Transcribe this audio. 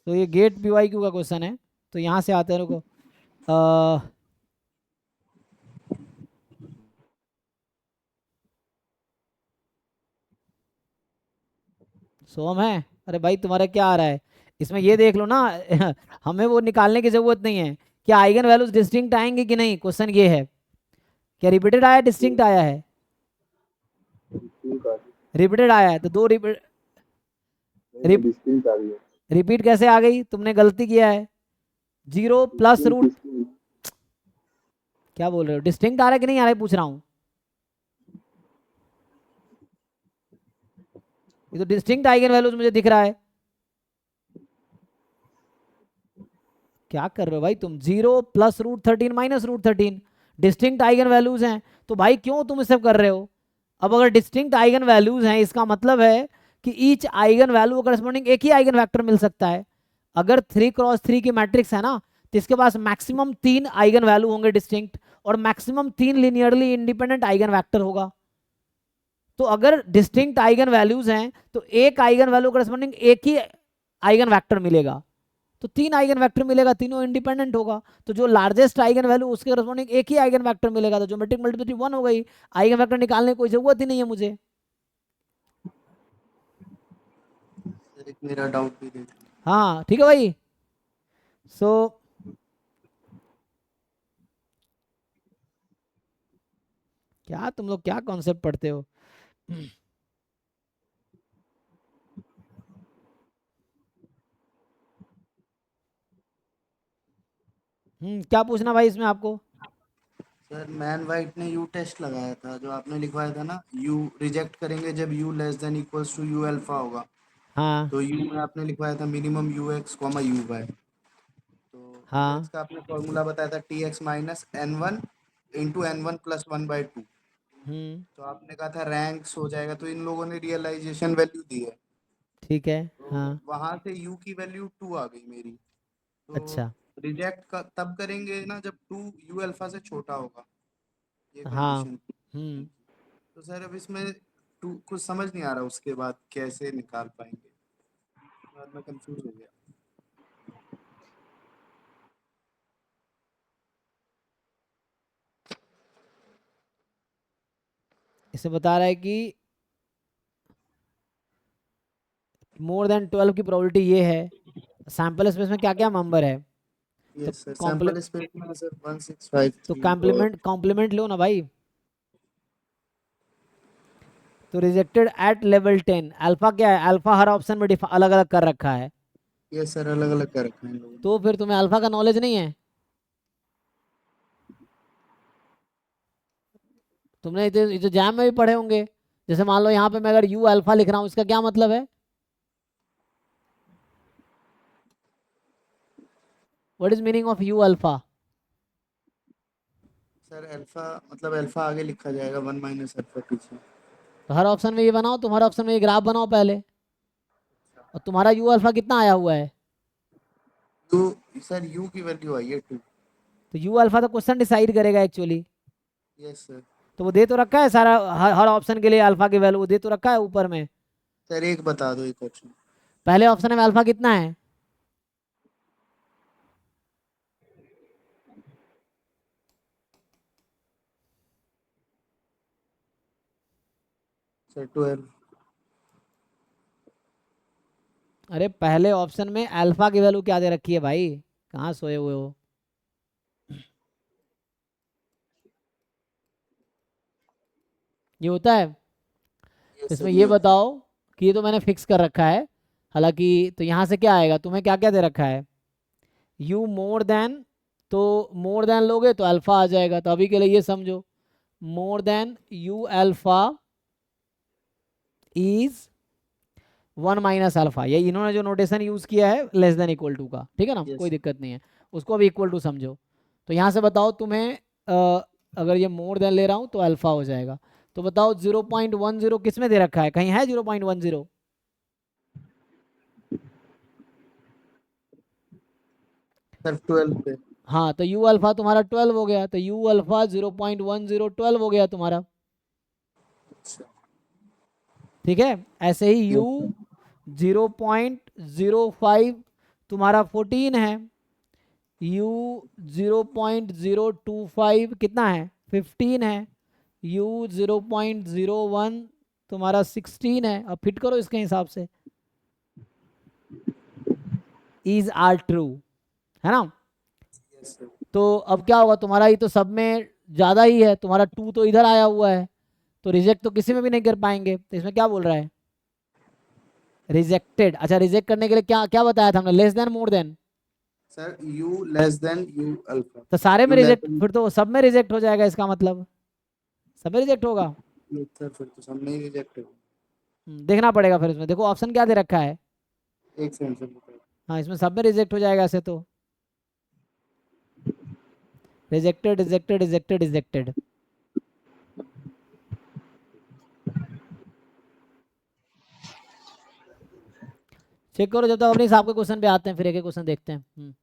तो ये gate PYQ का क्वेश्चन है। तो यहाँ से आते हैं, रुको। सोम है, अरे भाई तुम्हारा क्या आ रहा है इसमें, ये देख लो ना। हमें वो निकालने की जरूरत नहीं है। क्या आइगन वैल्यूज डिस्टिंक्ट आएंगे कि नहीं, क्वेश्चन ये है। क्या रिपीटेड आया, डिस्टिंक्ट आया है? रिपीटेड आया है, तो दो रिपीट। रिपीट कैसे आ गई, तुमने गलती किया है। 0 + रूट, क्या बोल रहे हो, डिस्टिंक्ट आ रहा है कि नहीं आ रहा है पूछ रहा हूँ। ये तो डिस्टिंक्ट आइगन वैल्यूज मुझे दिख रहा है। क्या कर रहे हो भाई तुम, 0 + √13 - √13 डिस्टिंक्ट आइगन वैल्यूज हैं। तो भाई क्यों तुम इसे कर रहे हो। अब अगर डिस्टिंक्ट आइगन वैल्यूज हैं, इसका मतलब है कि ईच आइगन वैल्यू करस्पॉन्डिंग एक ही आइगन वेक्टर मिल सकता है। अगर 3 × 3 की मैट्रिक्स है ना, तो इसके पास मैक्सिमम 3 आइगन वैल्यू होंगे डिस्टिंक्ट, और maximum 3 linearly independent eigen vector होगा। तो अगर डिस्टिंक्ट आइगन वैल्यूज हैं, तो एक आइगन वैल्यू करस्पॉन्डिंग एक ही आइगन वेक्टर मिलेगा। तो 3 आइगन वेक्टर मिलेगा, तीनों इंडिपेंडेंट होगा। तो जो लार्जेस्ट आइगन वैल्यू उसके करस्पॉन्डिंग एक ही आइगन वेक्टर मिलेगा, तो ज्योमेट्रिक मल्टीप्लिसिटी 1 हो गई। आइगन वेक्टर निकालने की कोई जरूरत ही नहीं है मुझे। एक मेरा डाउट भी देख। हाँ ठीक है भाई। सो क्या तुम लोग क्या कॉन्सेप्ट पढ़ते हो। क्या पूछना भाई इसमें आपको। सर मैन वाइट ने यू टेस्ट लगाया था, जो आपने लिखवाया था ना, यू रिजेक्ट करेंगे जब U less than equals to U alpha होगा। हाँ तो यू में आपने लिखवाया था minimum U X comma U Y. तो यू एक्स हाँ। का आपने फॉर्मूला बताया था T X minus N one into n1 + 1/2। हम्म। तो आपने कहा था रैंक्स हो जाएगा, तो इन लोगों ने रियलाइजेशन वैल्यू दी है। ठीक है। तो हाँ। वहां से यू की वैल्यू 2 आ गई मेरी। तो अच्छा। रिजेक्ट का तब करेंगे ना जब 2 यू अल्फा से छोटा होगा, ये हाँ। कंडीशन। हम्म। तो सर अब इसमें टू कुछ समझ नहीं आ रहा, उसके बाद कैसे निकाल पाएंगे, बाद में कंफ्यूज हो गया। इसे बता रहा है कि more than 12 की प्रोबेबिलिटी ये है। सैंपल स्पेस में क्या क्या नंबर है। तो यस सर, कॉम्प्ली सैंपल स्पेस में है सर तो 1653 और कॉम्प्लीमेंट लो ना भाई। तो रिजेक्टेड एट लेवल 10, अल्फा क्या है, अल्फा हर ऑप्शन में अलग अलग कर रखा है। ये सर अलग अलग कर रखे हैं इन लोगों ने। तो फिर तुम्हें अल्फा का नॉलेज नहीं है। तुमने इसे जैम में भी पढ़े होंगे। जैसे मान लो यहाँ पे मैं अगर यू अल्फा लिख रहा हूँ, इसका क्या मतलब है। What is meaning of you alpha. Sir alpha मतलब अल्फा आगे लिखा जाएगा, 1 - अल्फा पीछे। तो हर ऑप्शन में ये बनाओ, तुम्हारा ऑप्शन में ये ग्राफ बनाओ पहले। और तुम्हारा यू अल्फा कितना आया हुआ है। तो सर यू की वैल्यू आई है 2। तो यू अल्फा तो क्वेश्चन डिसाइड करेगा एक्चुअली। Yes sir. तो वो दे तो रखा है सारा, हर ऑप्शन के लिए अल्फा की वैल्यू वो दे तो रखा है ऊपर में। सर एक बता दो, एक ऑप्शन। पहले ऑप्शन में अल्फा कितना है। सर 12। अरे पहले ऑप्शन में अल्फा की वैल्यू क्या दे रखी है भाई, कहाँ सोए हुए हो। ये होता है। यस इसमें सर, ये ये होता है। बताओ कि ये तो मैंने फिक्स कर रखा है। हालांकि तो यहाँ से क्या आएगा, तुम्हें क्या क्या दे रखा है। यू मोर देन, तो मोर देन लोगे तो अल्फा आ जाएगा। तो अभी के लिए ये समझो, more than you alpha is 1 - alpha. ये इन्होंने जो नोटेशन यूज किया है लेस देन इक्वल टू का, ठीक है ना, यस कोई दिक्कत नहीं है। उसको अभी इक्वल टू समझो। तो यहाँ से बताओ तुम्हें, अगर ये मोर देन ले रहा हूँ तो अल्फा हो जाएगा। तो बताओ 0.10 किस में दे रखा है, कहीं है 0.10। सर 12 पे। हाँ, तो यू अल्फा तुम्हारा 12 हो गया, तो यू अल्फा 0.10 12 हो गया तुम्हारा। अच्छा। ठीक है। ऐसे ही यू यस सर। 0.05 तुम्हारा 14 है, u 0.025 कितना है 15 है, u 0.01 तुम्हारा 16 है। अब फिट करो इसके हिसाब से, इज आर ट्रू, है ना। Yes sir. तो अब क्या होगा, तुम्हारा ही तो सब में ज्यादा ही है, तुम्हारा 2 तो इधर आया हुआ है, तो रिजेक्ट तो किसी में भी नहीं कर पाएंगे। तो इसमें क्या बोल रहा है, रिजेक्टेड। अच्छा, रिजेक्ट करने के लिए क्या क्या बताया था हमने, less than more than. Sir you less then you alpha. तो सारे में यू लेस रिजेक्ट, देन, फिर तो सब में रिजेक्ट हो जाएगा, इसका मतलब सब में रिजेक्ट होगा। सर फिर तो सब नहीं रिजेक्ट होगा। देखना पड़ेगा फिर इसमें, देखो ऑप्शन क्या दे रखा है। एक सेकंड सर बताओ। हाँ, इसमें सब में रिजेक्ट हो जाएगा ऐसे तो, rejected rejected rejected rejected. Check करो जब तक, अपने हिसाब के क्वेश्चन पे आते हैं, फिर एक एक क्वेश्चन देखते हैं।